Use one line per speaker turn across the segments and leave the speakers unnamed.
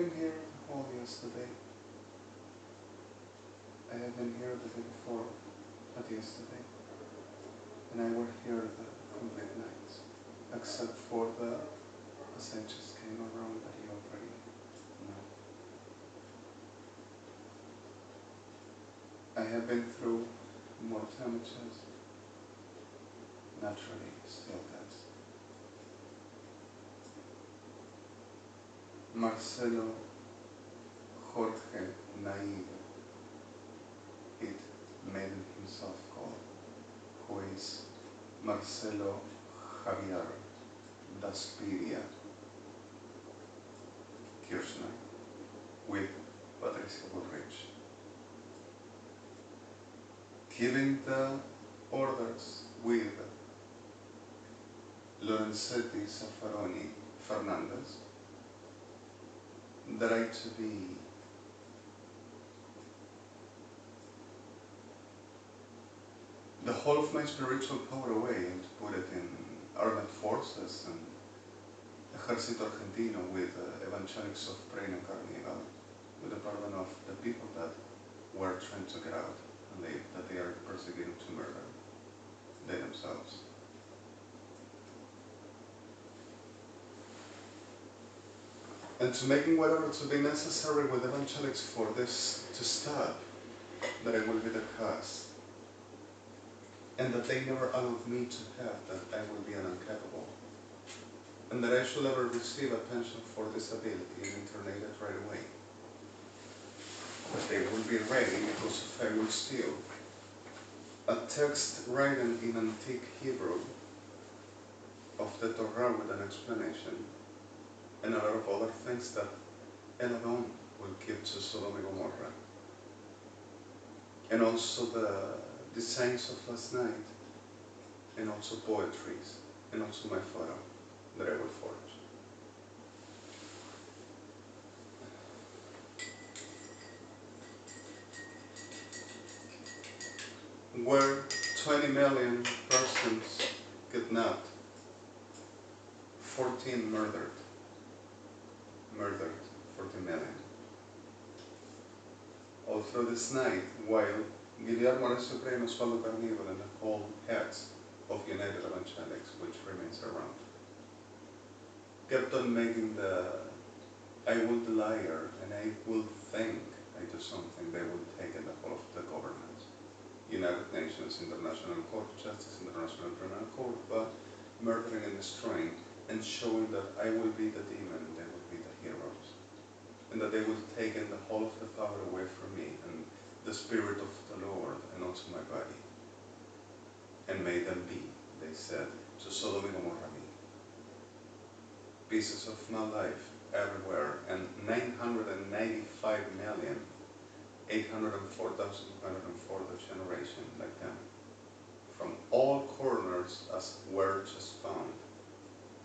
been here the whole yesterday. I have been here the day before, not yesterday. And I were here the complete night, except for the as I just came around that you already know. I have been through more damages, naturally still does. Marcelo Jorge Naive, it made himself call, who is Marcelo Javier Daspiria Kirchner, with Patricia Bullrich, giving the orders with Lorenzetti Zaffaroni Fernandez, the right to be the whole of my spiritual power away and to put it in armed forces and Ejército Argentino with evangelics of Praying and Carnival, with the pardon of the people that were trying to get out and leave, that they are persecuted to murder, they themselves. And to making whatever to be necessary with evangelics for this to stop, that I will be the cause, and that they never allowed me to have, that I will be an incapable, and that I should ever receive a pension for disability and internated right away. But they will be ready because if I will steal a text written in antique Hebrew of the Torah with an explanation, and a lot of other things that ADON will give to SODOM-GOMORRAH. And also the designs of last night, and also poetries, and also my photo that I will forge. Where 20 million persons kidnapped, 14 murdered, 14 million. All through this night, while Guillermo Arce and Osvaldo Carnival and the whole heads of United Evangelics, which remains around, kept on making the I will be liar and I will think I do something, they will take in the whole of the governance. United Nations, International Court of Justice, International Criminal Court, but murdering and destroying and showing that I will be the demon and they will be the heroes. And that they will take in the whole of the power away from me and the Spirit of the Lord and also my body. And may them be, they said, to Sodom and Gomorrah me. Pieces of my life everywhere, and 995,804,204 the generation like them. From all corners as were just found.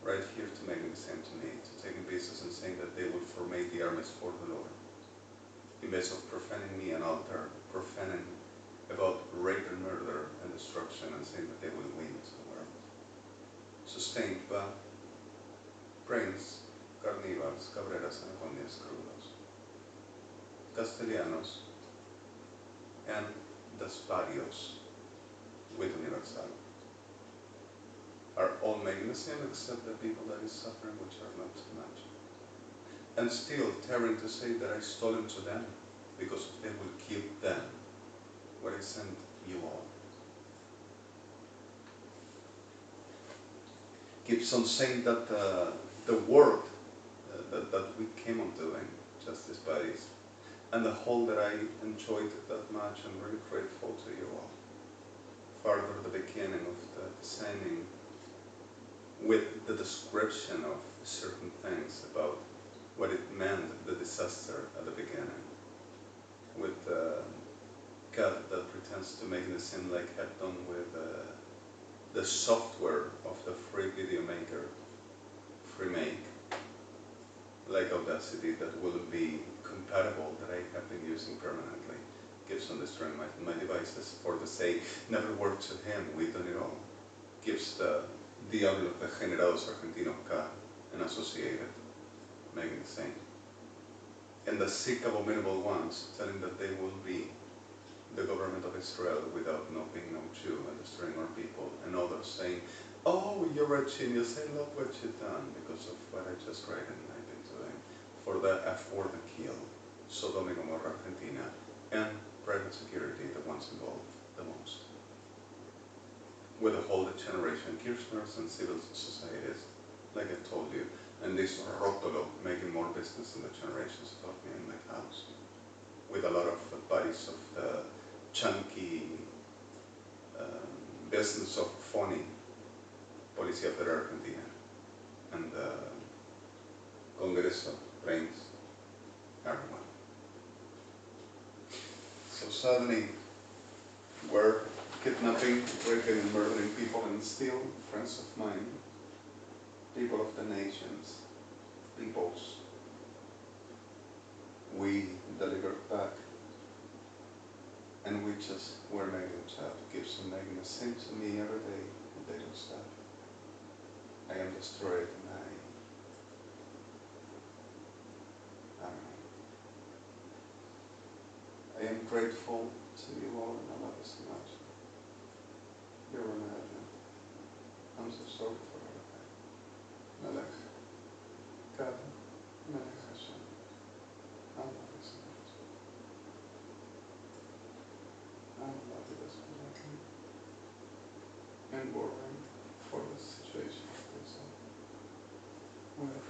Right here to making the same to me, to taking pieces and saying that they will formate the armies for the Lord. In vez of profaning me an altar, profaning about rape and murder and destruction and saying that they will win somewhere. Sustained by Prince, Carnivals, Cabreras, Anacondias, Crudos, Castellanos, and Desparios with Universal. Are all making the same except the people that is suffering, which are not too much. And still tearing to say that I stole it to them, because they will keep them what I sent you all. Keeps on saying that the work that we came on doing, Justice Buddies, and the whole that I enjoyed that much and really grateful to you all. Further the beginning of the designing with the description of certain things about what it meant, the disaster at the beginning, with the cat that pretends to make it seem like had done with the software of the free video maker, FreeMake, like Audacity, that will be compatible, that I have been using permanently. Gives on destroying my devices for the say, never worked to him, we DONIERO. Gives the Diablo de Generados Argentinos K and associated, making the same. and the sick abominable ones telling that they will be the government of Israel without no being no Jew and destroying our people, and others saying, oh, you're a genius, I love what you've done because of what I just read and I've been doing for the F word and kill, SODOM-GOMORRAH Argentina, and private security, the ones involved the most. With the whole generation Kirchners and civil societies, like I told you, and this Rotolo making more business than the generations taught me in my house, with a lot of buddies of the chunky business of phony Policía Federal Argentina and the Congreso brains, everyone. So suddenly we're kidnapping, raping and murdering people, and still friends of mine, people of the nations, peoples, we delivered back, and we just were making chat, keeps on making the same to me every day, and they don't stop. I am destroyed, and I don't know. I am grateful to you all, and I love you so much. You're amazing. I'm so sorry for everything. Melech'ha, Melech'ha, I love you so much. I love you desperately. And worrying for the situation of this all. Wherever you go.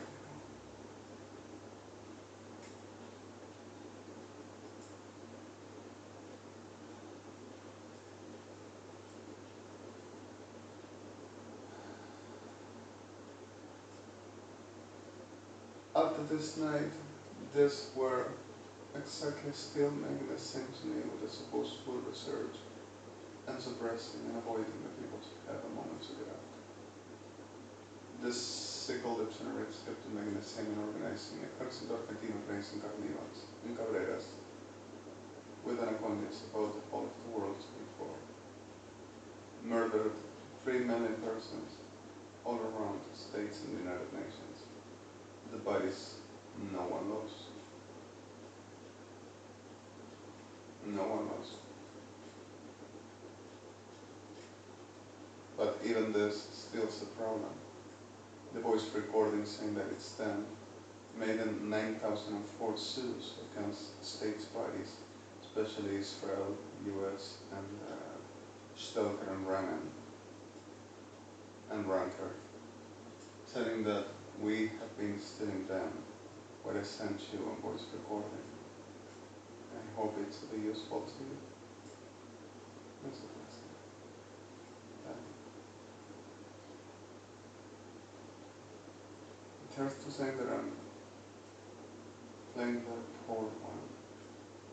After this night, these were exactly still making the same to me with the supposed full research and suppressing and avoiding the people to have a moment to get out. This sickle that generates kept making the same and organizing Ejército Argentino trains in carnivals, in cabreras, with an abundance about the whole of the world before. Murdered 3 million persons all around the states and the United Nations. The bodies no one knows. No one knows. But even this still is a problem. The voice recording saying that it's them made in 9,004 suits against states bodies, especially Israel, US, and Stelker and Raman and Ranker, telling that we have been stealing them what I sent you on voice recording. I hope it will be useful to you. That's the best thing. It hurts to say that I'm playing the poor one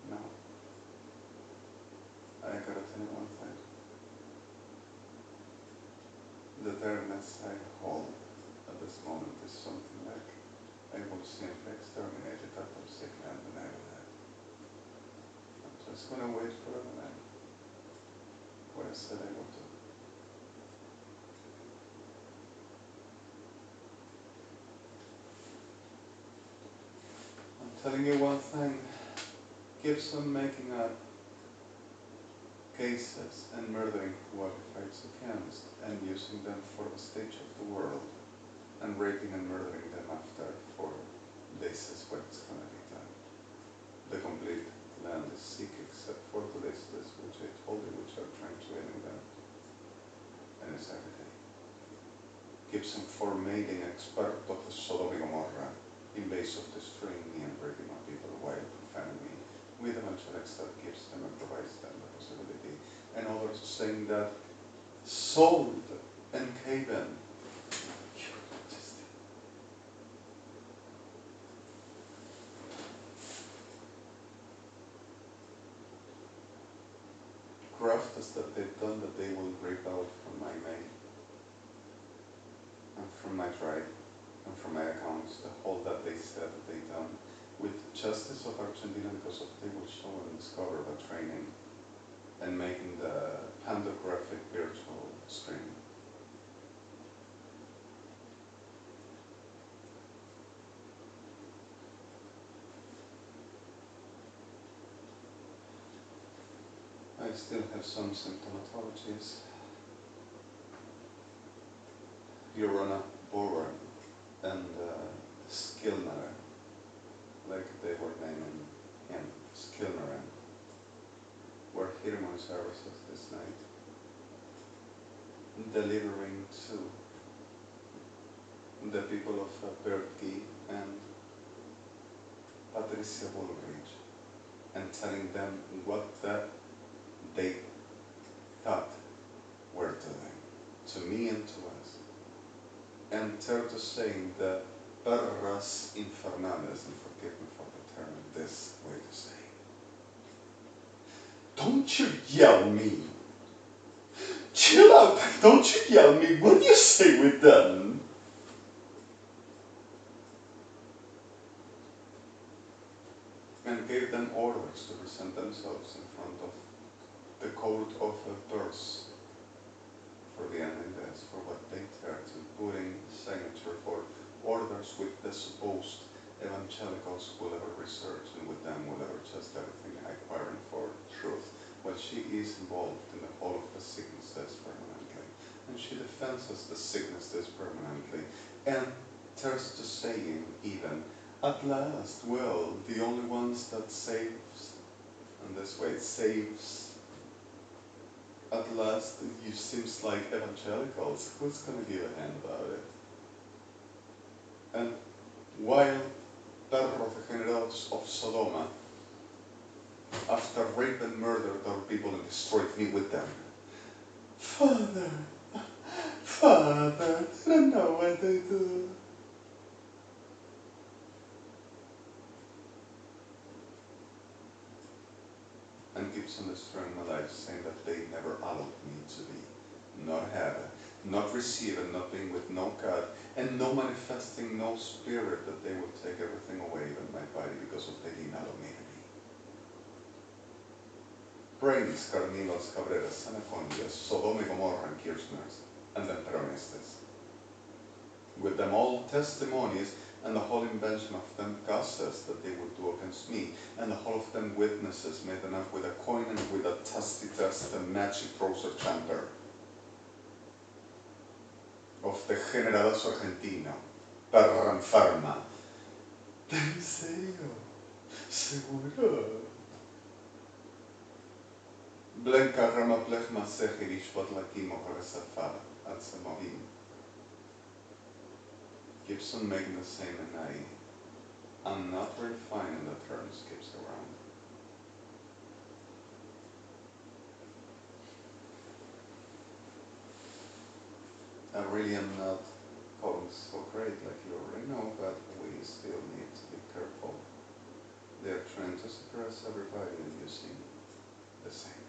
now. I gotta tell you one thing. The darkness I hold at this moment is something like I will simply exterminate it after sick and deny that. I'm just gonna wait for the man. What I said I will do. I'm telling you one thing. Keeps on making up cases and murdering who it fights against and using them for the stage of the world and raping and murdering them after for this is what it's gonna be done. The complete land is sick except for the listless, which I told you, which are trying to end them. And it's every day. Gibson formatting expert of the Sodom-GOMORRAH in base of destroying me and raping my people while profaning me with eventual extra gives them and provides them the possibility. And others saying that sold and Caven. Grafts that they've done that they will rip out from my mail and from my drive and from my accounts, the whole that they said that they done with justice of Argentina because of they will show and discover the training and making the pandographic virtual stream. I still have some symptomatologies. You're on a border and Skillner, like they were naming him, Skillner, were here on services this night, delivering to the people of Berkey and Patricia Bullrich, and telling them what they thought were doing, to me and to us. And they're to saying the perras infernales, and forgive me for the term, this way to say. Don't you yell me! Chill out! Don't you yell me! What do you say with them? And gave them orders to present themselves in front of the court of births for the NEUROTICLY for what they dared to putting signature for orders with the supposed evangelicals will ever research, and with them will ever just everything acquiring for truth. Well, she is involved in the whole of the sickness test permanently, and she defends the sickness test permanently, and turns to saying even, at last, well, the only ones that saves, and this way it saves, at last, it seems like evangelicals. Who's going to give a hand about it? And while perros degenerados of Sodoma, after rape and murdered our people and destroyed me with them, Father, Father, I don't know what they do. And keeps on destroying my life, saying that they never allowed me to be, not have, not receive, and not being with no God, and no manifesting, no spirit, that they would take everything away, even my body, because of they didn't allow me to be. Brains, Carnilos, Cabreras, Anacondias, Sodom-Gomorrah, and Kirchners, and then Peronistas. With them all testimonies, and the whole invention of them causes that they would do against me, and the whole of them witnesses made enough with a coin and with a testy test and magic trouser chamber of the Generalazo Argentino, perra enferma. ¿En serio? ¿Seguro? Blanca rama plechma sechirish batlakimo haresafar at Samohim. Gibson making the same, and I'm not very fine in the terms skips around. I really am not going so great, like you already know, but we still need to be careful. They're trying to suppress everybody and using the same.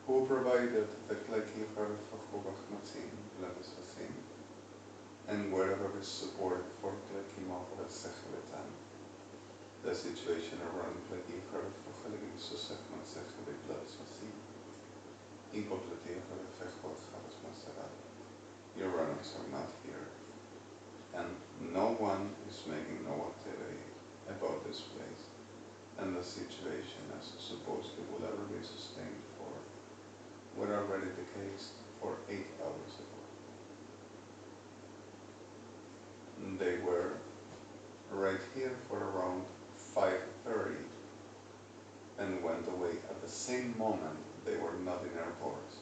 Who provided the kleki harfachubachmatzim, levisvasim, and wherever is support for kleki machvasechvetan, the situation around kleki harfachalegisosechmatzechve levisvasim, incompletia harfachubachmatzera. Your runners are not here, and no one is making no activity about this place, and the situation as supposedly will ever be sustained for were already the case for 8 hours ago. And they were right here for around 5:30 and went away at the same moment they were not in airports.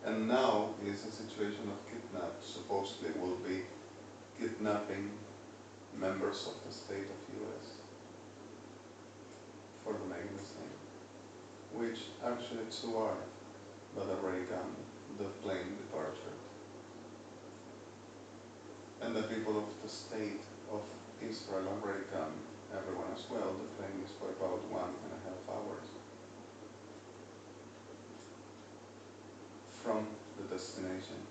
And now is a situation of kidnap, supposedly will be kidnapping members of the state of US for the making the same. Which actually 2 are, but already gone, the plane departure. And the people of the state of Israel already gone, everyone as well. The plane is for about 1.5 hours from the destination.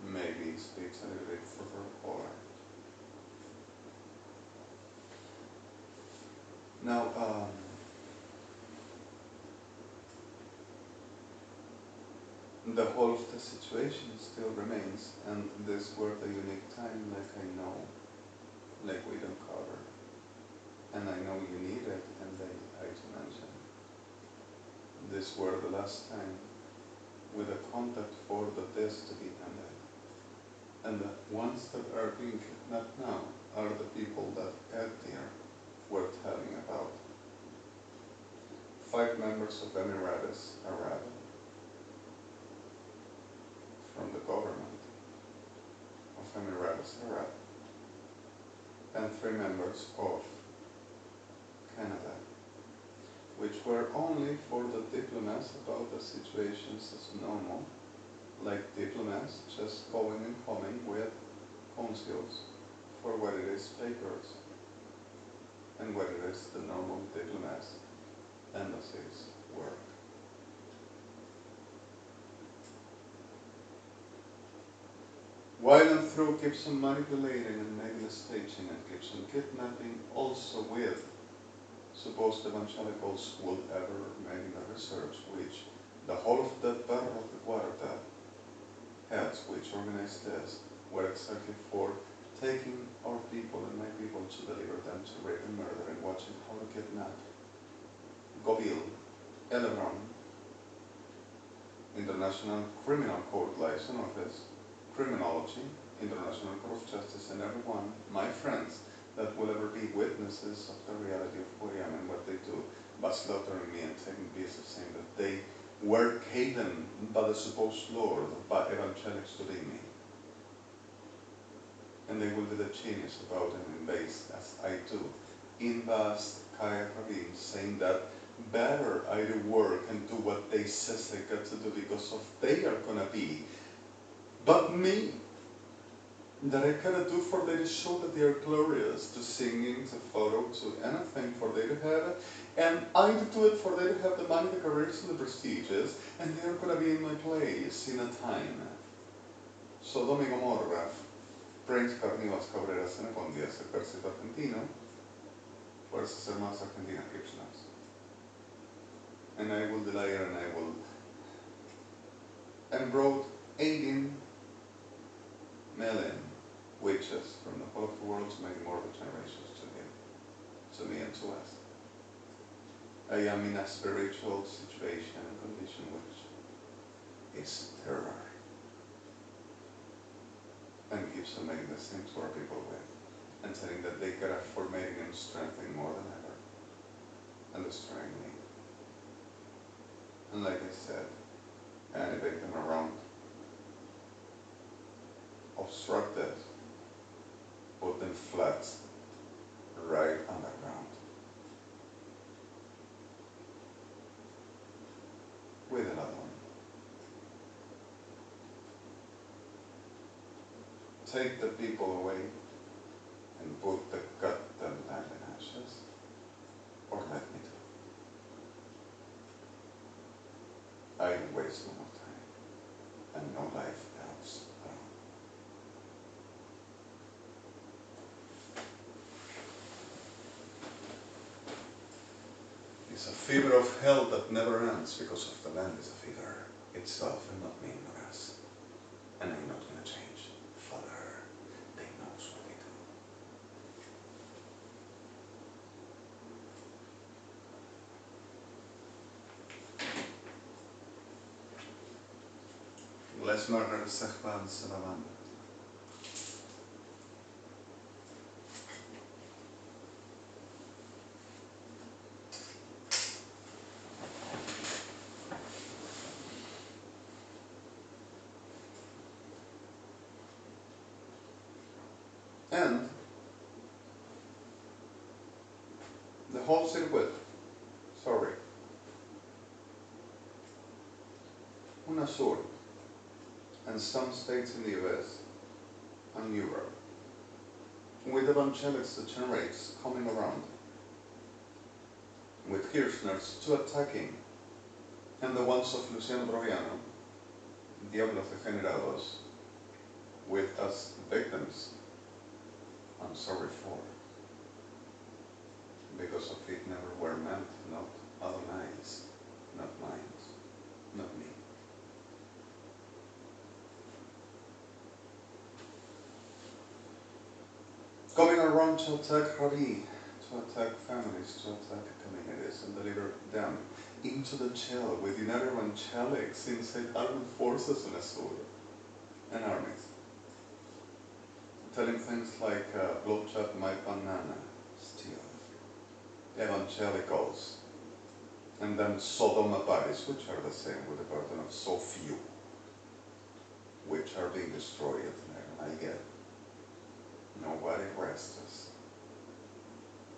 Maybe it speaks a little bit for polar. Now, the whole of the situation still remains, and this were the unique time, like I know, like we don't cover. and I know you need it, and I to mention. These were the last time with a contact for the test to be ended. And the ones that are being kidnapped now are the people that Ed here were telling about. 5 members of Emirates Arab from the government of Emirates Arab and 3 members of Canada, which were only for the diplomats about the situations as normal, like diplomats just going and coming with consuls for what it is papers and what it is the normal diplomats, embassies work. While and through keeps on manipulating and maybe staging and keeps on kidnapping, also with supposed evangelicals would ever make the research which the whole of the Barra of the Guarda heads which organized this were exactly for taking our people and my people to deliver them to rape and murder and watching how to kidnap Gobil, ARON, International Criminal Court License Office, Criminology, International Court of Justice, and everyone, my friends, that will ever be witnesses of the reality of Korea and what they do by slaughtering me and taking pieces, saying that they were hidden by the supposed Lord, by evangelics to be me. And they will be the genius about it in base, as I do. ELBAZ, Kaya Rabin, saying that better I do work and do what they says I got to do because of they are gonna be. But me, that I cannot do for they to show that they are glorious, to singing, to photo, to anything for they to have, and I do it for they to have the money, the careers, and the prestiges, and they are gonna be in my place in a time. SODOM-GOMORRAH, Prince Carnivas Cabreras en Econdias, Ejército Argentino, Fuerzas Armadas Argentinas Kirchner's. And I will delay and I will, and brought 18 million witches from the whole of the world to make more of the generations to me and to us. I am in a spiritual situation and condition which is terror and keeps on making the same to our people with and telling that they got up for making and strengthening more than ever and destroying me. And like I said, animate them around, obstruct it, put them flat, right underground. With another one. Take the people away and put the goddamn land in ashes, or let me do. I waste no more time, and no life else at all. It's a fever of hell that never ends because of the land is a fever itself and not me nor us. And I'm not going to change. Father, they knows what they do. Les murder Sehban Salaman. And the whole circuit, sorry, UNMATURE and some states in the US and Europe, with evangelics that generates coming around, with Kirchner's to attacking, and the ones of Luciano Troviano, Diablos Degenerados, with us victims, I'm sorry for, because of it never were meant, not Adonai's, not mine, not me. Coming around to attack Rabbi, to to attack families, to attack communities, and deliver them into the jail with evangelics inside armed forces in Azul and armies. Telling things like, blowjob my banana, steal, evangelicals, and then Sodom-Gomoras, which are the same with the burden of so few, which are being destroyed there. I get nobody rests us.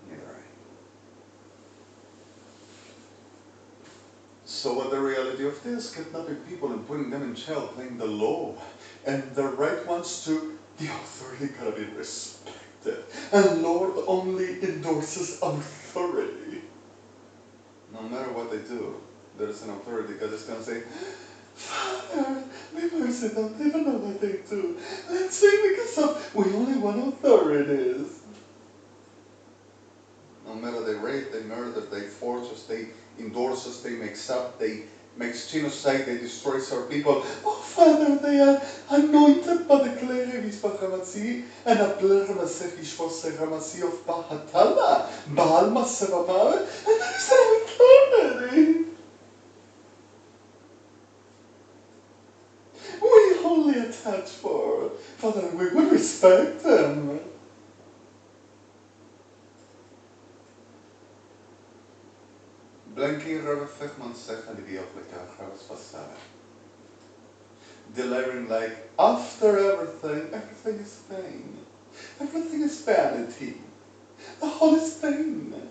Neither I. So what the reality of this, kidnapping people and putting them in jail, playing the law, and the right ones to, the authority gotta be respected. And Lord only endorses authority. No matter what they do, there's an authority that is gonna say, Father, be mercy, don't even know what they do. Let's say because of, we only want authorities. No matter they rape, they murder, they force us, they endorse us, they mix up, they make genocide, they destroy our people. Oh Father, they are anointed by the clerics Bahamasi and a Blermaseki Shvosehamasi of Bahatala, Baal Masavamar, and there is no authority. We only attach for Father, we would respect them. Blanking delivering like, after everything, everything is vain. Everything is vanity. The whole is vain.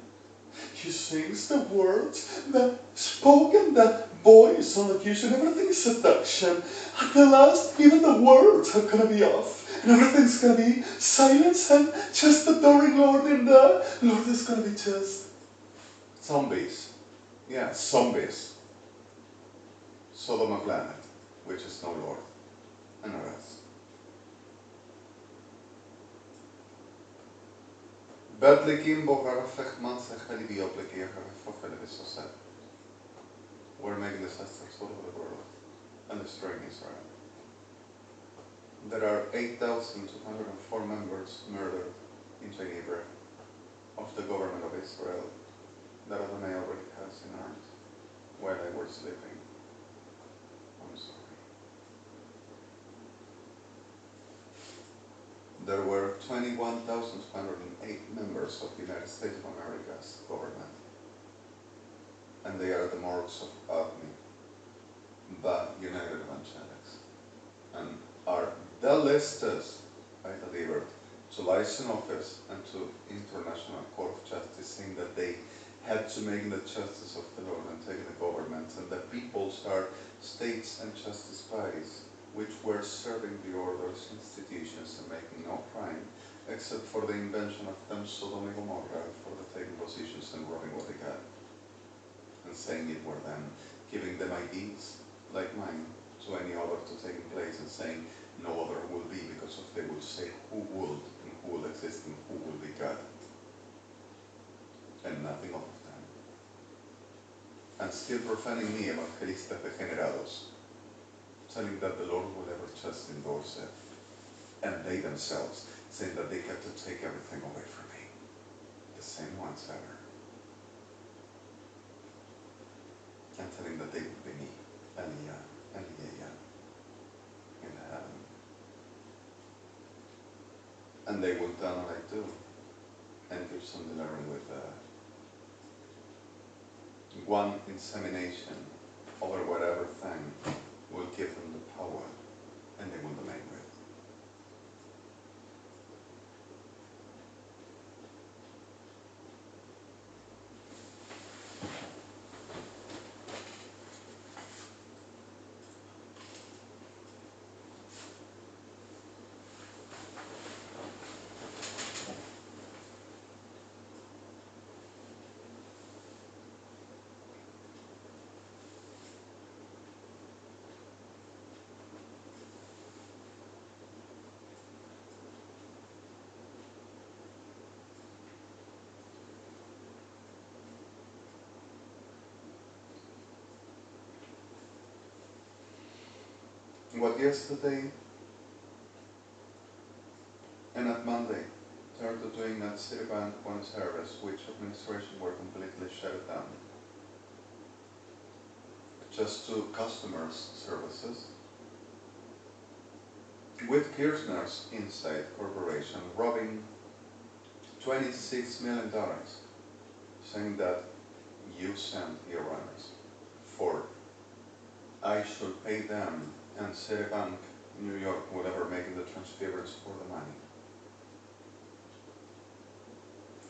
He sings the words, the spoken, the voice, elocution, everything is seduction. At the last, even the words are gonna be off. And everything's gonna be silence and just adoring Lord in the Lord is gonna be just zombies. Yeah, zombies. Sodom planet, which is no Lord, and no us. We're making disasters all over the world and destroying Israel. There are 8,204 members murdered in Geneva of the government of Israel that Adonai already has in arms while they were sleeping. I'm sorry. There were 21,208 members of the United States of America's government, and they are the morals of ADMI, the United Evangelics, and are the listas I delivered to license office and to International Court of Justice, saying that they had to make the justice of the Lord and take the government, and the peoples are states and justice bodies which were serving the orders, institutions, and making no crime except for the invention of them SODOM-GOMORRAH for the taking positions and robbing what they got, and saying it were them, giving them IDs like mine to any other to take place, and saying no other will be, because if they would say who would and who will exist and who will be God, and nothing of them. And still profaning me, evangelistas degenerados, telling that the Lord will ever just endorse it, and they themselves saying that they have to take everything away from me. The same ones ever. And telling that they would be me, Aliyah, in heaven. And they will done what I do, and give some delivery with one insemination over whatever thing will give them the power, and they will domain with. What yesterday and at Monday turned to doing at 6 Citibank, Buenos Aires, which administration were completely shut down. Just to customers' services, with Kirchner's Inside Corporation robbing $26 million, saying that you sent your runners for I should pay them and Citibank, New York, whatever, making the transference for the money.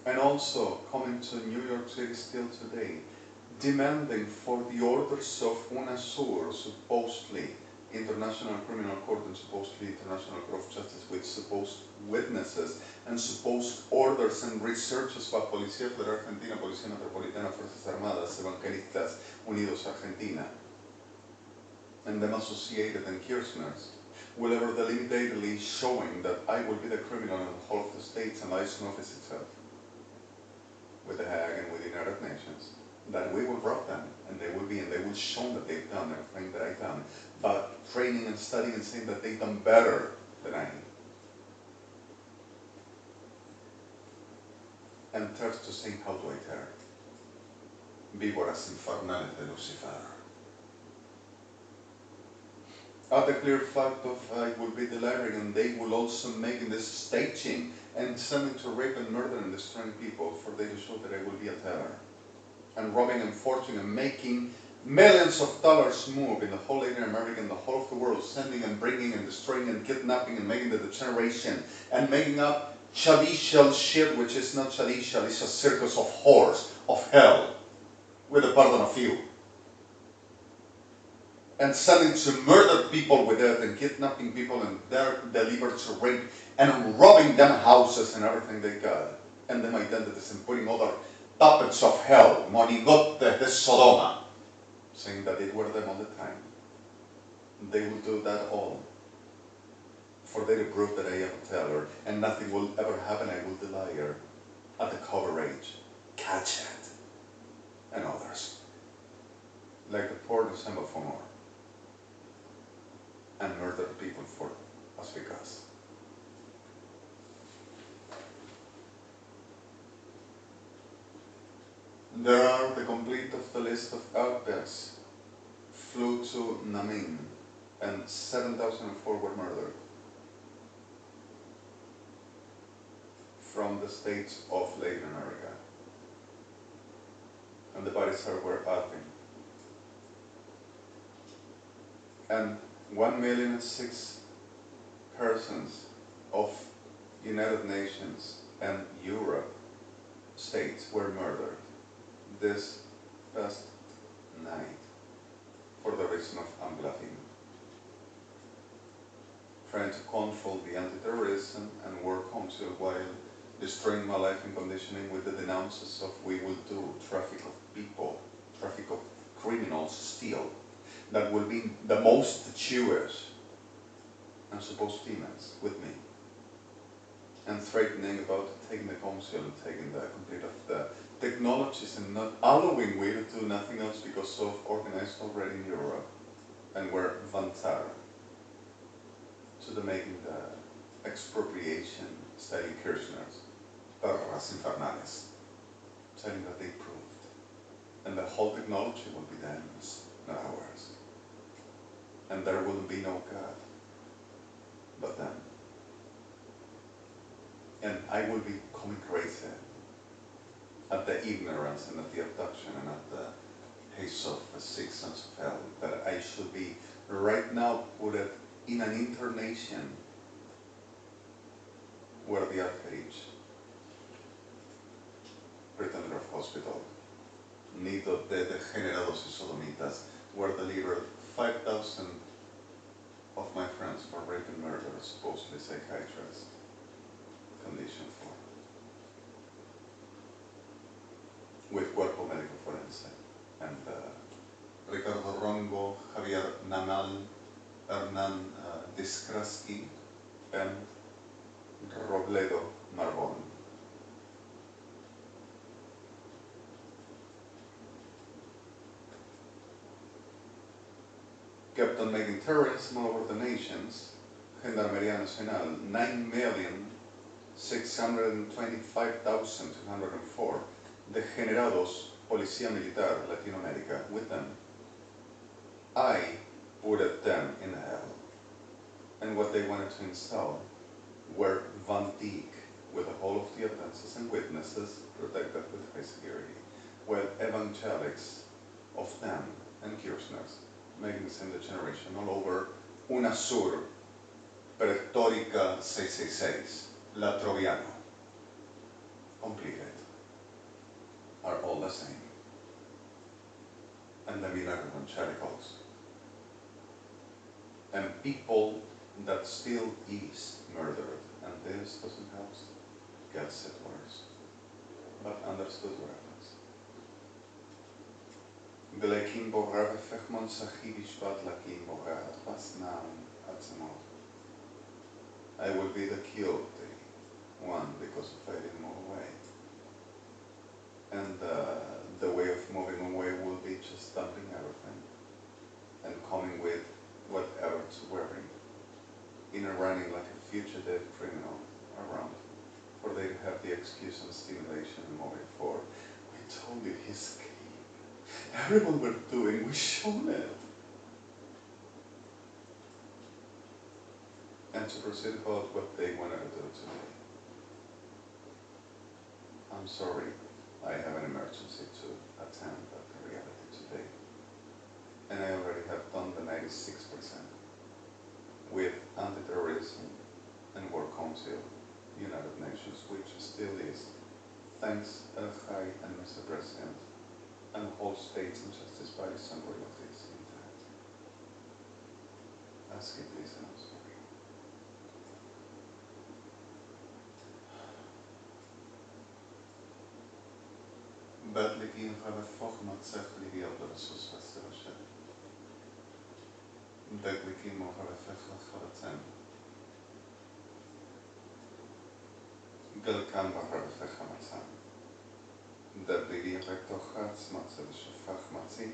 And also coming to New York City still today, demanding for the orders of UNASUR, supposedly International Criminal Court and supposedly International Court of Justice, with supposed witnesses and supposed orders and researches by Policía Federal Argentina, Policía Metropolitana, Fuerzas Armadas, Evangelistas Unidos Argentina, and them associated and Kirchner's, will ever deliberately showing that I will be the criminal in the whole of the states and liaison office itself, with the Hague and with the United Nations, that we will rob them, and they will show that they've done everything that I've done, but training and studying and saying that they've done better than I. And turns to saying, how do I dare? Víboras infernales de Lucifer. At the clear fact of I will be delivering, and they will also make this staging and sending to rape and murder and destroying people for they to show that I will be a terror. And robbing and forging and making millions of dollars move in the whole Latin America and the whole of the world, sending and bringing and destroying and kidnapping and making the degeneration and making up judicial shit, which is not judicial, it's a circus of whores, of hell, with the pardon of you. And sending to murder people with it and kidnapping people and they're delivered to rape and robbing them houses and everything they got and them identities and putting other puppets of hell, monigote de Sodoma, saying that it were them all the time. They will do that all for they to prove that I am a teller and nothing will ever happen. I will deny her at the coverage, catch it, and others, like the poor December for more. And murder people for us because. There are the complete of the list of ELBAZ flew to Naming and 7,004 were murdered from the states of Latin America. And the bodies were adding. And 1,006,000 persons of United Nations and Europe states were murdered this past night for the reason of unbluffing, trying to control the anti-terrorism and war council while destroying my life and conditioning with the denounces of we will do traffic of people, traffic of criminals still. That will be the most Jewish and supposed demons with me. And threatening about taking the council and taking the complete of the technologies and not allowing we to do nothing else because of organized already in Europe and were vantar to the making the expropriation studying Kirchner's perras infernales, saying that they proved. And the whole technology will be theirs, not ours. And there will be no God but them. And I will be coming crazy at the ignorance and at the abduction and at the haze of the six sons of hell, that I should be right now put it in an internation where the Archerich, pretender of hospital, nido de degenerados y sodomitas, were delivered 5,000 of my friends for rape and murder, supposedly psychiatrists, condition for, with Cuerpo Médico Forense, and Ricardo Rongo, Javier Namal, Hernan Diskraski, and Robledo Marbon. Kept on making terrorism all over the nations. Gendarmería Nacional, 9 million 625,204 degenerados Policía Militar Latinoamérica with them. I put them in hell. And what they wanted to install were Van Dijk, with the whole of the evidences and witnesses protected with high security, with evangelics of them and Kirchners, making the same degeneration all over UNASUR, Pretórica 666, La Troviano, completed, are all the same. And the Milagro evangelicals. And people that still is murdered, and this doesn't help, gets it worse, but understood reference. Glekim borave fechmon sachivish bat lakim borad pasnaum atzamot. I will be the guilty one because if I didn't move away. And the way of moving away will be just dumping everything and coming with whatever it's wearing, in a running like a fugitive criminal around, for they to have the excuse and stimulation and moving forward. We told you he's king. Everyone we're doing, we shown it. And to proceed about what they wanted to do today. I'm sorry, I have an emergency to attend at the reality today. And I already have done the 96% with anti-terrorism and War Council, United Nations, which still is, thanks High and Mr.Presients, and whole states and justice bodies and royalties intact. Ask it please, and I'm sorry. Badlikin have a format certainly of the resource festival. Deklikin have a fechmat chalatem. Gelkan have a fechamatzam. Debligi rectochats matzel shafach matzi.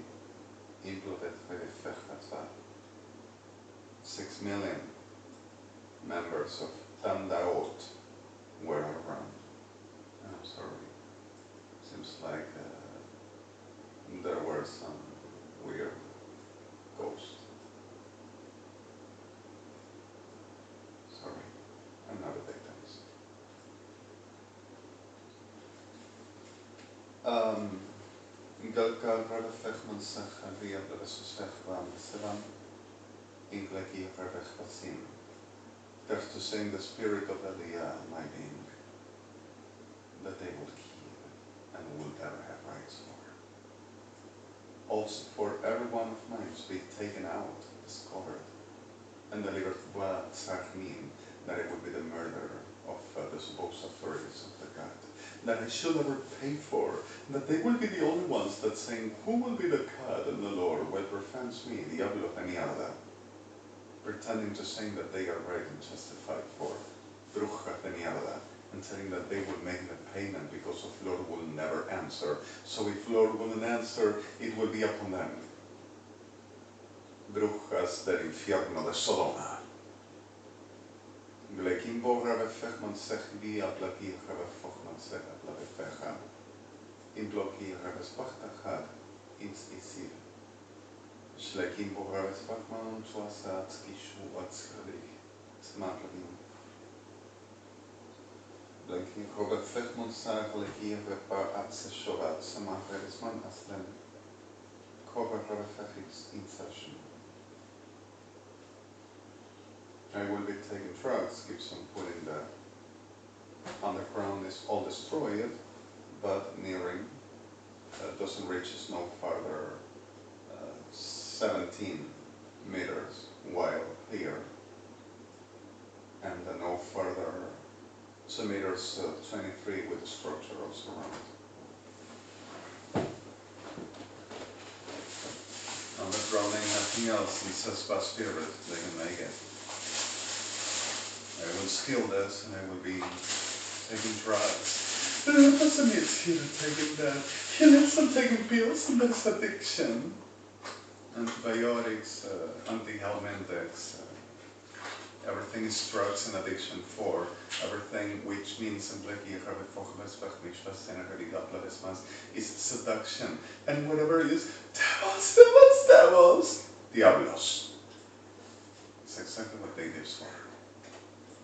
Implovet have a fechatva. 6 million members of Tandaot were around. I'm sorry. Seems like there were some weird ghosts. Sorry, I'm not a victimist. Galka rada fechman sach via the susfechvam sevam ingleki revechvasim. There's to sing the spirit of Aliyah, my being, that they would keep and will never have rights for. Also for every one of mine to be taken out, discovered, and delivered to Tzachmin, that it would be the murder of the supposed authorities of the God, that I should never pay for, that they will be the only ones that saying, who will be the God and the Lord, what prevents me, Diablo Geniada, pretending to say that they are right and justified for Bruja Geniada, and telling that they will make the payment because of Lord will never answer. So if Lord wouldn't answer, it will be upon them. Brujas del infierno de Sodoma. Glekim borra vefechman sech via plaki revefochman sech plavefecha. In bloki revespachtacha instisiv. Schlekim borra vespachman chuasa atskishu atskirlich. Smatlavim. Blanking Robert Fechmund Sarah hier repar atse shovat samacherisman aslem cover Fechix insertion. I will be taking drugs, keep some putting the underground is all destroyed, but nearing doesn't reach no farther 17 meters while here, and no further 2 meters 23 with the structure also around. I'm not drowning nothing else, he says by spirit, they can make it. I will skill this and I will be taking drugs. It doesn't need you to taking that. He lives on taking pills and that's addiction. Antibiotics, antihelmintics, Everything is drugs and addiction for. Everything which means in Blackie is seduction. And whatever it is, devils, devils, devils, diablos. It's exactly what they live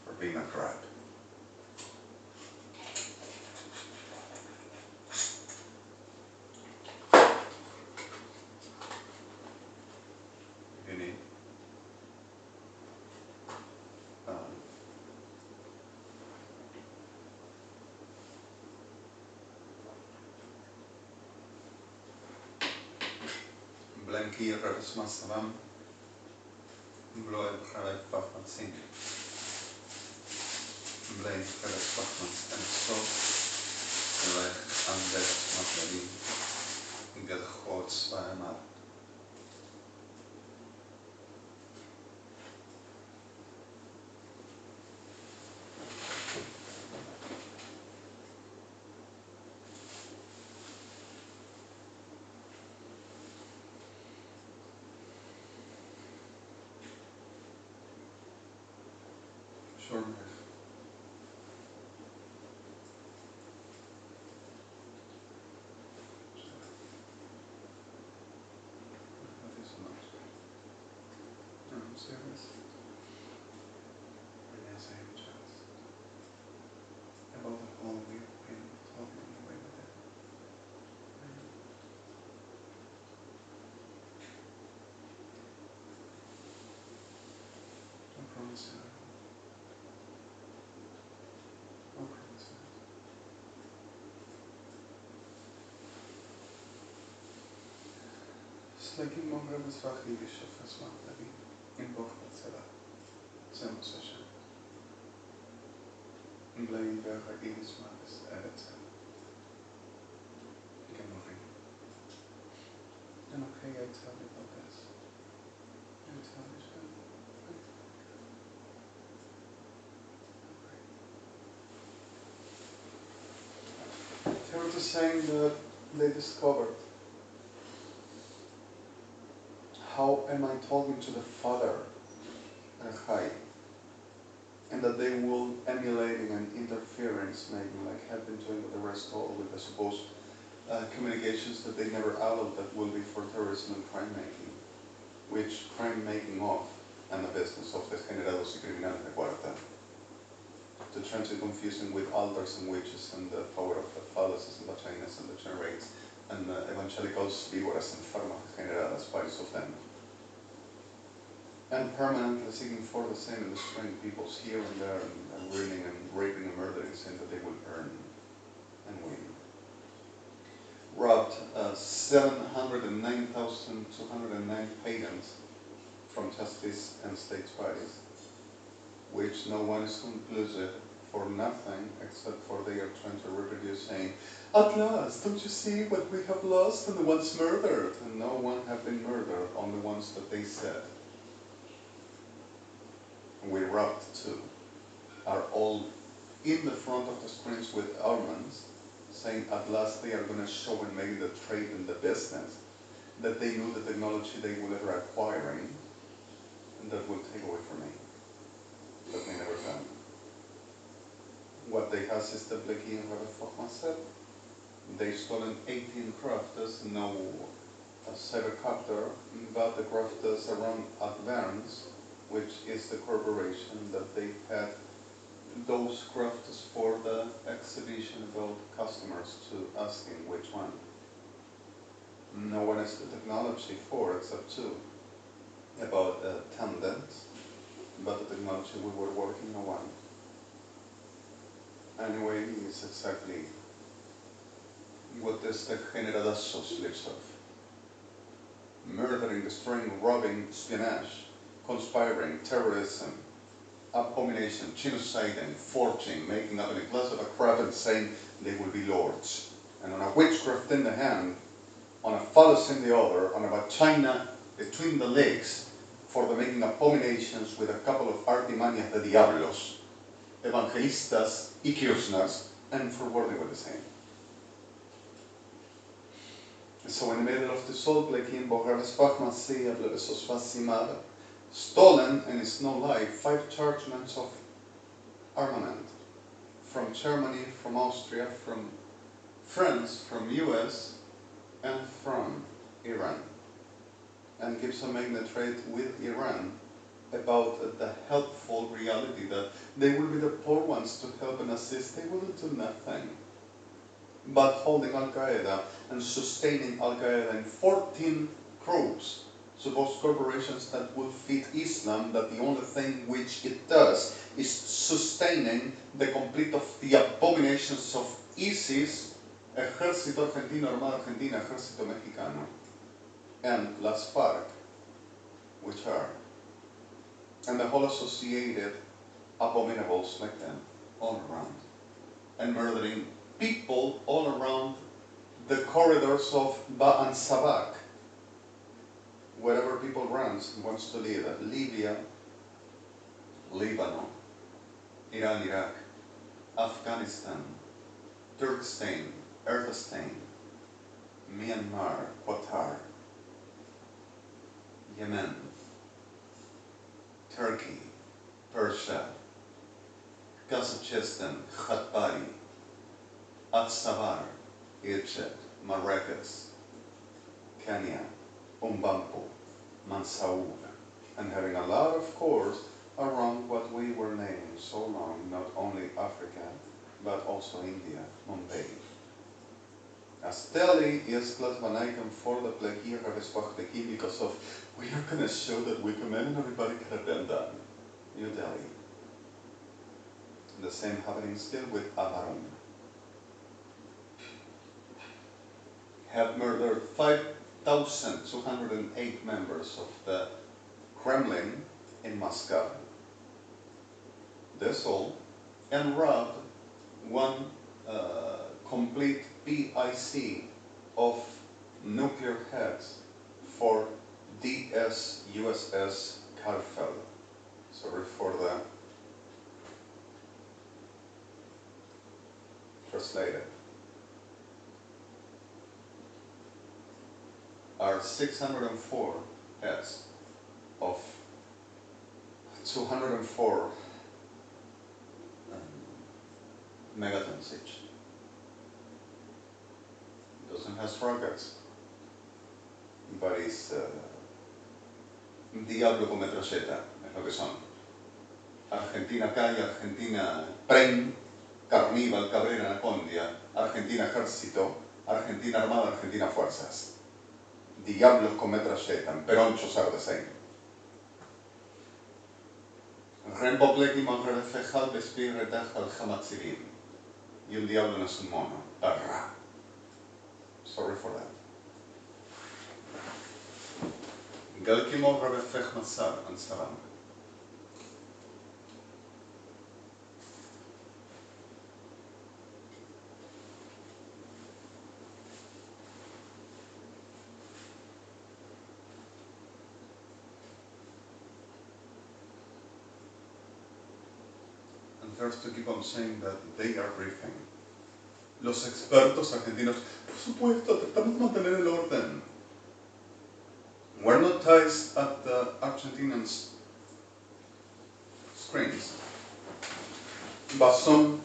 for being a crab. You need Blanky Revis Masalam, Bloed Haref Bachmatsin, Blaine Revis Bachmats and so, Lech Anders Matlarin, Get Hots Vaemal. Sure, Mech. That is not. No, I'm serious. Yes, I am just. About the whole we've been talking away with it. I promise you. I promise you. Slaking mogę wysłachliwie się wysłachliwi. In both cela. Zemo session. Blame Berger Idis Mavis Editzel. Again, nothing. And okay, I tell you about this. I tell you, Shem. They were just saying that they discovered how am I talking to the Father, High, and that they will emulating and interference making, like have been doing with the rest all with the supposed communications that they never allowed that will be for terrorism and crime making, which crime making of and the business of the generados y criminales de cuarta, to try to confusing with altars and witches and the power of the phalluses and vaginas and the generates and evangelicals, víboras and farmas generadas, various of them. And permanently seeking for the same and destroying peoples here and there and ruining and raping and murdering, saying that they will earn and win. Robbed 709,209 patents from justice and state bodies, which no one is conclusive for nothing except for they are trying to reproduce saying, at last, don't you see what we have lost and the ones murdered? And no one have been murdered on the ones that they said. We robbed too, are all in the front of the screens with almonds, saying at last they are going to show and make the trade and the business, that they knew the technology they will ever acquiring, and that will take away from me. That they never done. What they have is the Blackie and Revis said. They stolen 18 crafters, no cybercopter, but the crafters around Advance, which is the corporation that they had those crafters for the exhibition about customers to asking which one. No one has the technology for except two about tendons, but the technology we were working on one. Anyway, it's exactly what this generadas lives of. Murdering, destroying, robbing, espionage, conspiring, terrorism, abomination, genociding, forging, making up in a glass of a crab and saying they will be lords. And on a witchcraft in the hand, on a phallus in the other, on a vagina between the legs, for the making abominations with a couple of artimanias de diablos, evangelistas y kirchnas, and for working with the same. So in the middle of the soul, Blackie and Boharas Bachman say, Ablebesos Vasimar, stolen, and it's no lie, 5 chargements of armament from Germany, from Austria, from France, from US, and from Iran. And gives a magnet trade with Iran about the helpful reality that they will be the poor ones to help and assist. They will do nothing but holding Al-Qaeda and sustaining Al-Qaeda in 14 groups, supposed corporations that would feed Islam, that the only thing which it does is sustaining the complete of the abominations of ISIS, Ejército Argentino, Armada Argentina, Ejército Mexicano, and Las FARC, which are, and the whole associated abominables like them all around, and murdering people all around the corridors of Ba and Sabak, wherever people wants to live, Libya, Lebanon, Iran, Iraq, Afghanistan, Turkestan, Kyrgyzstan, Myanmar, Qatar, Yemen, Turkey, Persia, Kazakhstan, Khatbari, Atsavar, Egypt, Marrakesh, Kenya, Umbampo, Mansaur, and having a lot of course around what we were naming so long, not only Africa, but also India, Mumbai. Asteli jest plazmanaitem for the plagier respecteki because of we are going to show that we can and everybody could have been done. New Delhi. The same happening still with ARON. Have murdered 5,208 members of the Kremlin in Moscow. That's all. And robbed one complete PIC of nuclear heads for DS USS Karfel. Sorry for the translated. Are 604 heads of 204 megatons each. Doesn't have rockets, but it's diablo con metralleta, es lo que son. Argentina Calle, Argentina Pren, Carníbal, Cabrera, Anacondia, Argentina Ejército, Argentina Armada, Argentina Fuerzas. Diablos con metralleta, peronchos ardesein. Rempo pleki magre fejal bespir retachal hamatzivim. Y un diablo no es un mono, perra. Sorry for that. Galki mogre befech matzar, ansaram. First to keep on saying that they are briefing. Los expertos argentinos, por supuesto, tratamos de mantener el orden. We're not ties at the Argentinian screens, but some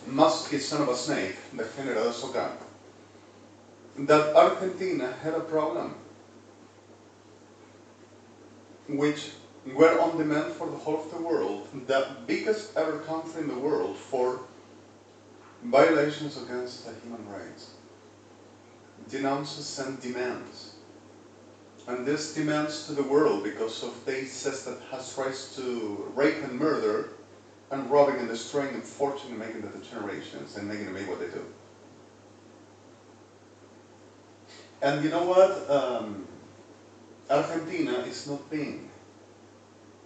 musky son of a snake, the General de Soca, that Argentina had a problem which were on demand for the whole of the world, the biggest ever country in the world for violations against the human rights, denounces and demands. And this demands to the world because of they says that has rights to rape and murder and robbing and destroying and fortune and making the generations and making them make what they do. And you know what? Argentina is not being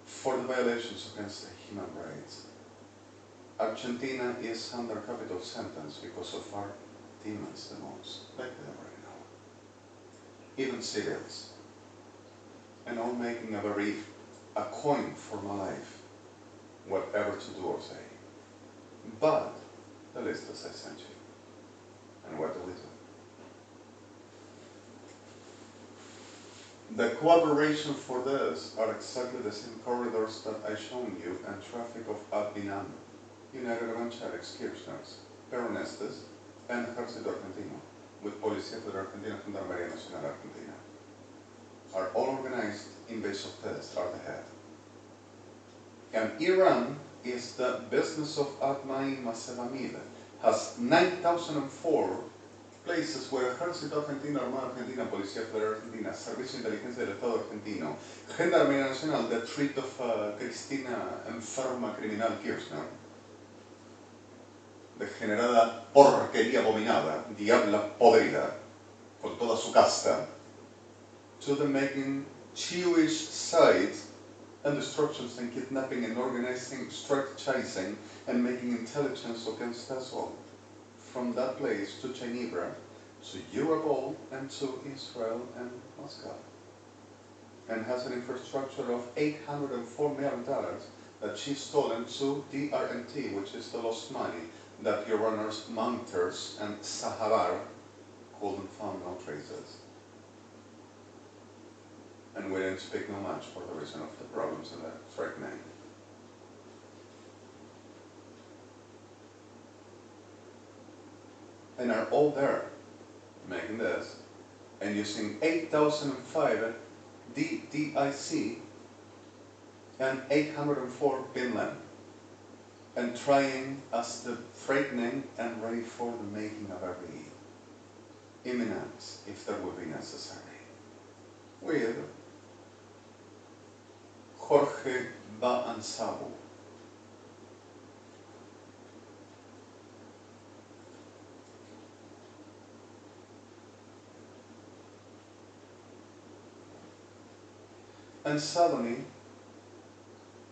for the violations against the human rights. Argentina is under capital sentence because of our demons the most, like they already know. Even civils. And all making a coin for my life, whatever to do or say. But the list is essential. And what do we do? The collaboration for this are exactly the same corridors that I shown you and traffic of Advinam, United Evangelics, Kirchners, Peronistas, and Ejército Argentino, with Policía Federal Argentina, Gendarmería Nacional Argentina, are all organized in base of test, are the head. And Iran is the business of Admai Masevamid, has 9,004 places where Ejército Argentino, Armada Argentina, Policía Federal Argentina, Servicio de Inteligencia del Estado Argentino, Gendarmería Nacional, the treat of Cristina enferma criminal Kirchner, degenerada porquería abominada, diabla podrida, con toda su casta, to the making Jewish side and destructions and kidnapping and organizing, strategizing and making intelligence against us all. From that place to Geneva, to Europol, and to Israel and Moscow. And has an infrastructure of $804 million that she stolen to DRMT, which is the lost money that your runners, Mounters, and Sahavar couldn't find no traces. And we didn't speak no much for the reason of the problems in the threatening. And are all there, making this, and using 8,005 DDIC and 804 Finland, and trying as the threatening and ready for the making of every imminence, if that would be necessary. With Jorge Baansabu. And suddenly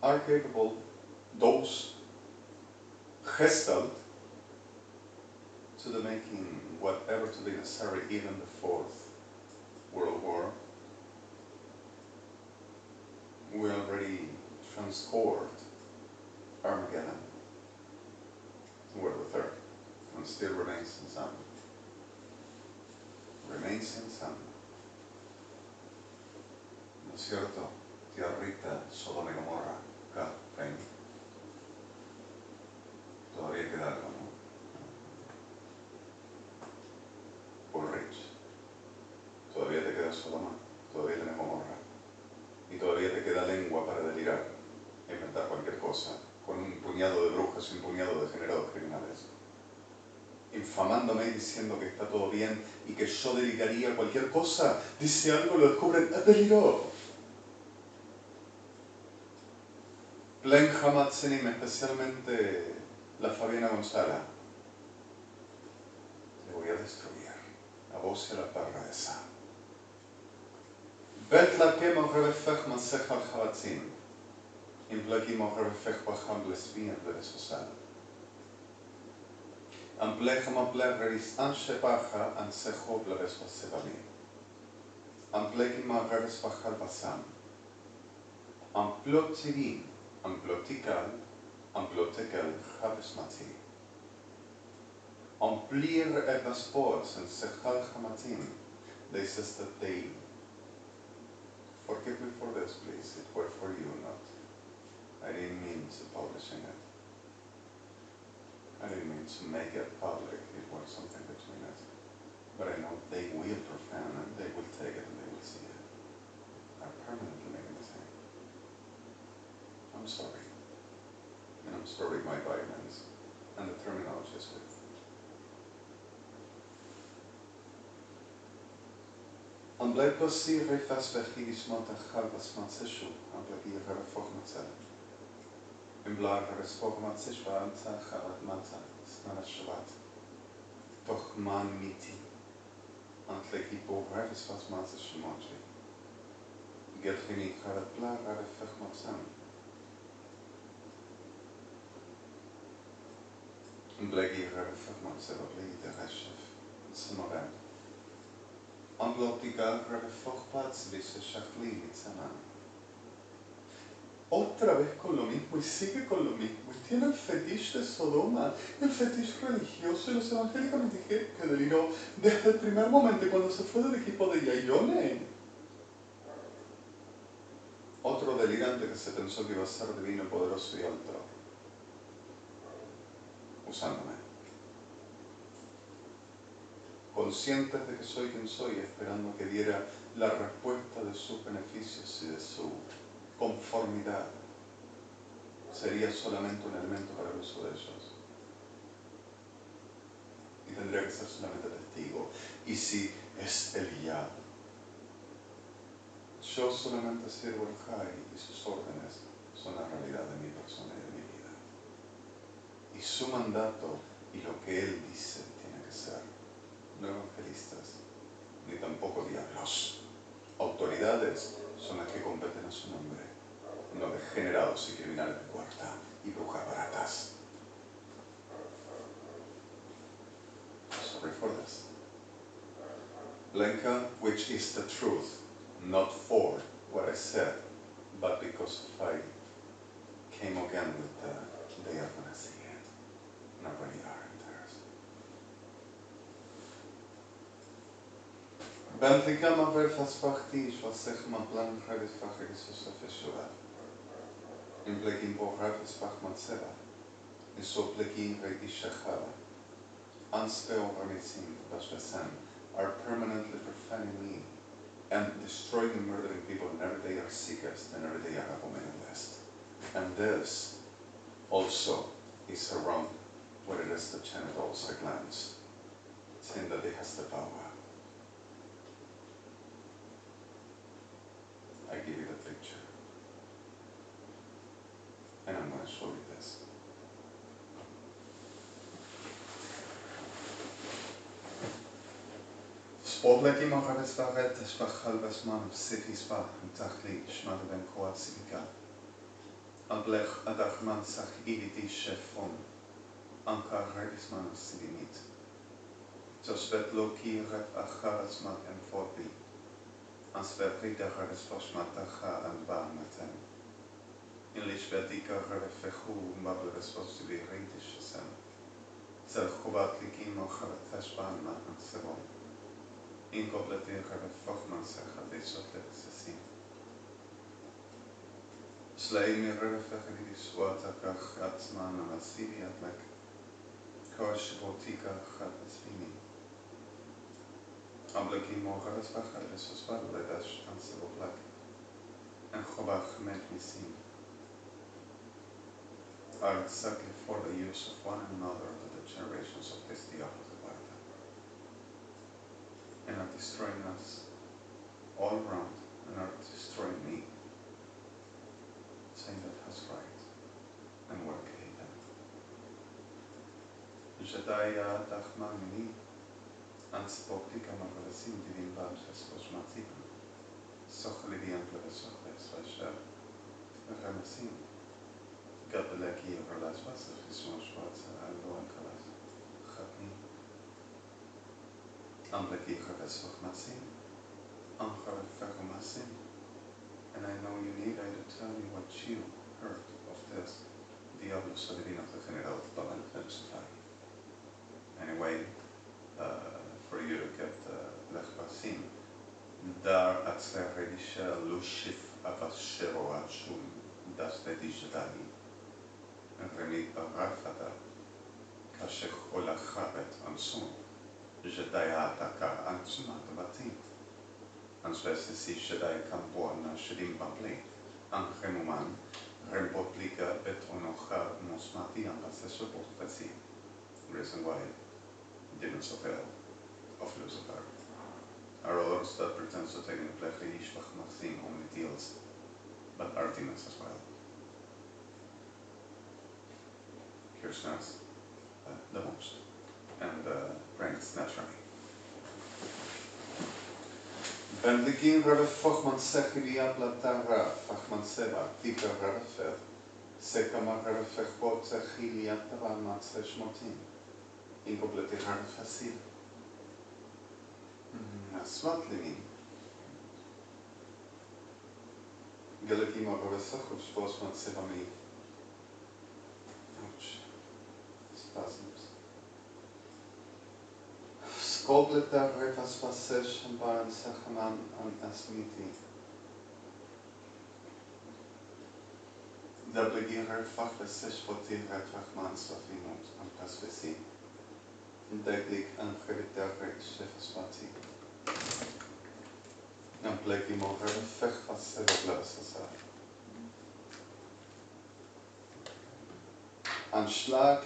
are capable those gestalt to the making whatever to be necessary, even the Fourth World War. We already transcored Armageddon. We're the third, and still remains in some. Remains in some. ¿No es cierto? Tierrita, Sodom-GOMORRAH, God, thank you. Todavía queda algo, ¿no? Bullrich. Todavía te queda Sodoma, todavía tienes Gomorra. Y todavía te queda lengua para delirar, inventar cualquier cosa, con un puñado de brujas y un puñado de degenerados criminales. Infamándome y diciendo que está todo bien y que yo deliraría cualquier cosa. Dice algo, lo descubren, deliró. Melech'ha, especialmente la Fabiana González. Le voy a destruir a vos y a la barra esa. Betla mogen refech masech al chabatzim. In pleki mogen refech bacham lesbien blesosal. An plech ma plech reris an shepacha an secho bleves basevali. An pleki ma reris bachal basam. An plotirin. Amplotical chaves mati. Amplir ELBAZ spores and sechal chamatim. They says that they forgive me for this, please. It were for you, not. I didn't mean to publishing it. I didn't mean to make it public. It was something between us. But I know they will profane and they will take it and they will see it. I'm permanently making the same. I'm sorry. And I'm sorry my violence and the terminologies with. Am blijft passier vast weggies man te galbas man seshu, am blijft hier verder volgmatel. In blager is volgmat seshwa am ta gavat mata, snana shvat. Toch man miti. Am tleki po vervis vas mata shmochi. Get geni gavat blager vegmat sam. Blijkt hier verder se blijkt de rechef, smoren. Amblotica refocpats visse shachlini sanan. Otra vez con lo mismo y sigue con lo mismo. Y tiene el fetiche de Sodoma, el fetiche religioso y los evangélicos me dijeron que deliró desde el primer momento cuando se fue del equipo de Yayone. delirante que se pensó que iba a ser divino, poderoso y alto, usándome. Conscientes de que soy quien soy, esperando que diera la respuesta de sus beneficios y de su conformidad, sería solamente un elemento para el uso de ellos. Y tendría que ser solamente testigo. Y si es el ya, yo solamente sirvo el Jai y sus órdenes son la realidad de mi persona y de mi vida. Y su mandato y lo que él dice tiene que ser. No evangelistas, ni tampoco diablos. Autoridades son las que competen a su nombre, no degenerados y criminales de cuarta y brujas baratas. Sorry for this. Blanca, which is the truth, not for what I said, but because if I came again with the they are gonna see it, and I really aren't theirs. Bentley-Gamma verfas fachtisch, was sich man plan redes fachiges aus der Fischua. In Blekin Bohravis Fachman Seba, in so Blekin Redishachava. Unspell Ramizim, Bashvasam, are permanently profaning me and destroying and murdering people, and every day are sickest, and every day are abominable. And this also is around what it is the genitals, the glands, saying that it has the power. I give you the picture, and I'm going to show you this. Spobleki mochaves varet, shvachal vesman, sifispa, tachli, shmad ben koat sivika. Alblech adachman sach iditi shefon, ankar revisman sidimit. Josvet loki ref acharas mat emforbi. Ansverrida reves foshmatacha and barmatem. In lishvetika refechu, mableves fosibiritish sem. Zelchubat likim mochavetesh ban matman sebon. In completer refachman secha desotlet sesim. Slay me refechidis watakach atzman amasivi atlek. Kosh botika chatzvini. Ableki mochaves vachal esosval ledash anseboplak. And chobach metmisim. Are exactly for the use of one another to the generations of this diablo. And are destroying us all around, and are destroying me, saying that has right, and work haven. Jedaya Dachmani, Anspoptika Mavalasim, Divin Balchas Koshmatipan, Sochlidian Plevesoches, Vasher, Ramasim, Gabeleki Overlas Wasser, Fismo Schwarzer, Allo and Kalas, Chatni. Ambleki Chaves Vachmasim, Anchar Fechomasim, and I know you need I to tell you what you heard of this Diablo Solidino de General Donald Melech'ha. Anyway, for you to get Lechbasim, Dar Atzveredisha Lushif Avashero Achum, Das Vedishdali, and Remit Barafada, Kashech Olachabet Ansun. Jedaya Taka Ansumat Batim. Ansvestisi Jedai Kambuana Shedim Bamble. Anchemuman, Rempoplika Bet Onocha Mosmati Ambassesho Portasi. Reason why demons of hell, of Lucifer, are others that pretend to take in the Plecha Yishvach Maxim only deals, but are demons as well. Kirshnas, the most. And ranks naturally. Benligin Rebe Fochman Sechilia Platara, Fachman Seba, Tika Rebefer, Sekama Rebefechbot Sechilia Tavan Seshmotin, Incompleté Rebefasil. Aswatlimi. Gelekima Rebesachov Spostman Sebami. Ouch. Spasms. Skobleta refas pasesh and baran sachaman and asmiti. Daar beginnen fachlich wat die Fachmannschaft am Pasvesi. Daglig en freditare chefsmati. En plek die mogen vecht van zelfblazen. Anschlag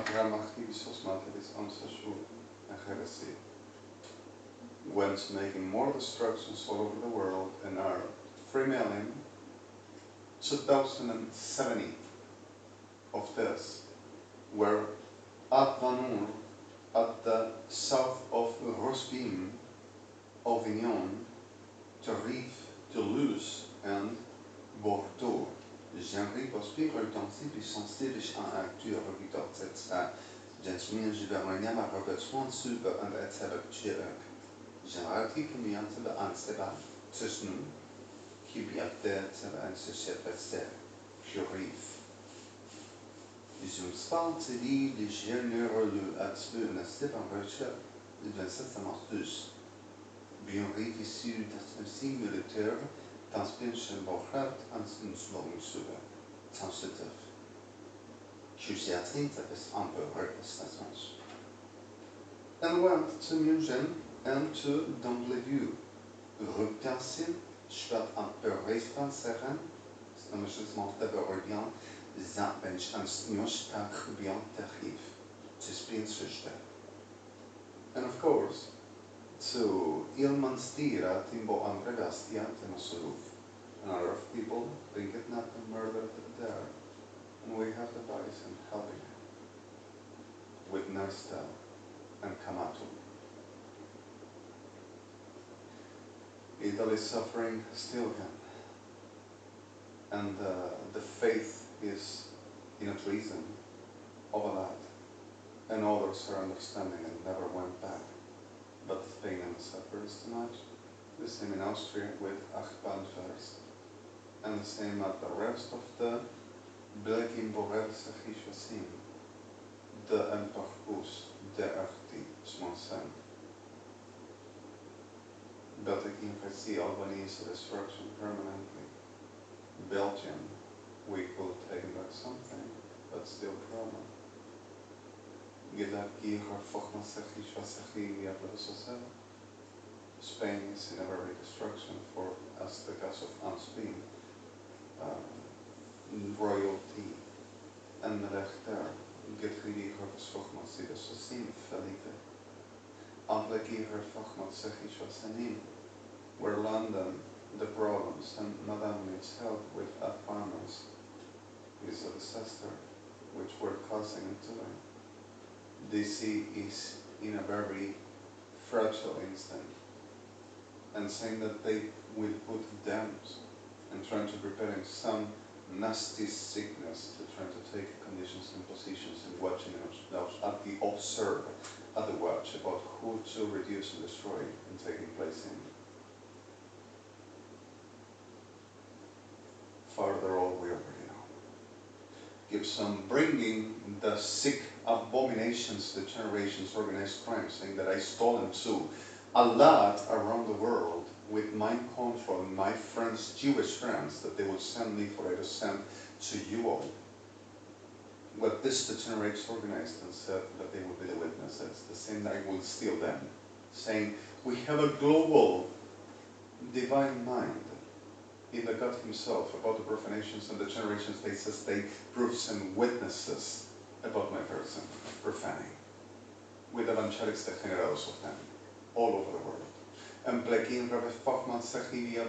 Grammachivisos Materis Ansashu and Heresy went making more destructions all over the world and are 3,270,000 of this were at Vanur, at the south of Rosbim, Avignon, Tarif, Toulouse, and Bordeaux. J'aimerais possibly retentir sensibilisch aan acteur gebied etc. Gentlemen, je vais revenir à Robert Swan super and etc. Generality kan vi inte anställa tusen kibiate en société curif. Zoomspant die de généreux at nästa branche den sätta martus. Bien issu d'un simulateur transpension borgat en slowing sensitive. Psychiatrie is amper representations. And went to Munchen and to Damblevu. Ruptansin, statt an Bereichspanzeren, namensgemäß Bereichspan, Zabench and Snoshtak beyond Tarif, to spin and of course, to Ilmanstira, Timbo Ambregastia, Timosuruf. And a lot of people being kidnapped and murdered there. And we have the bodies in helping with Nerstel and Kamatu. Italy is suffering still again. And the faith is in a treason of a lad. And others are understanding and never went back. But the pain and the suffering is too much. The same in Austria with Achbanfers. And the same at the rest of the Belgian Borelse Gishwasim, the Empachus, the Arti, Smonsen. Belgian Versi Albany is a destruction permanently. Belgium, we could take back something, but still problem. Spain is in a very destruction for us because of unspeed. Royalty and Melech'ha getrieben gesprochen sie das so sind verliebe. Anlegger fachmat sechish vasenim, where London, the problems and Madame needs help with farmers is a disaster which we're causing into them. DC is in a very fragile instant and saying that they will put dams and trying to prepare some nasty sickness to try to take conditions and positions and watching at the observe, at the watch about who to reduce and destroy and taking place in. Further all we already know. Give some bringing the sick abominations to generations organized crime, saying that I stole them too. A lot around the world with mind control and my friends, Jewish friends, that they will send me for I to send to you all. What this degenerates organized and said that they will be the witnesses, the same night will steal them, saying we have a global divine mind in the God himself about the profanations and the generations they sustain proofs and witnesses about my person profaning with evangelics degenerados of them all over the world. En plek in Rabbi Fachman Sachivia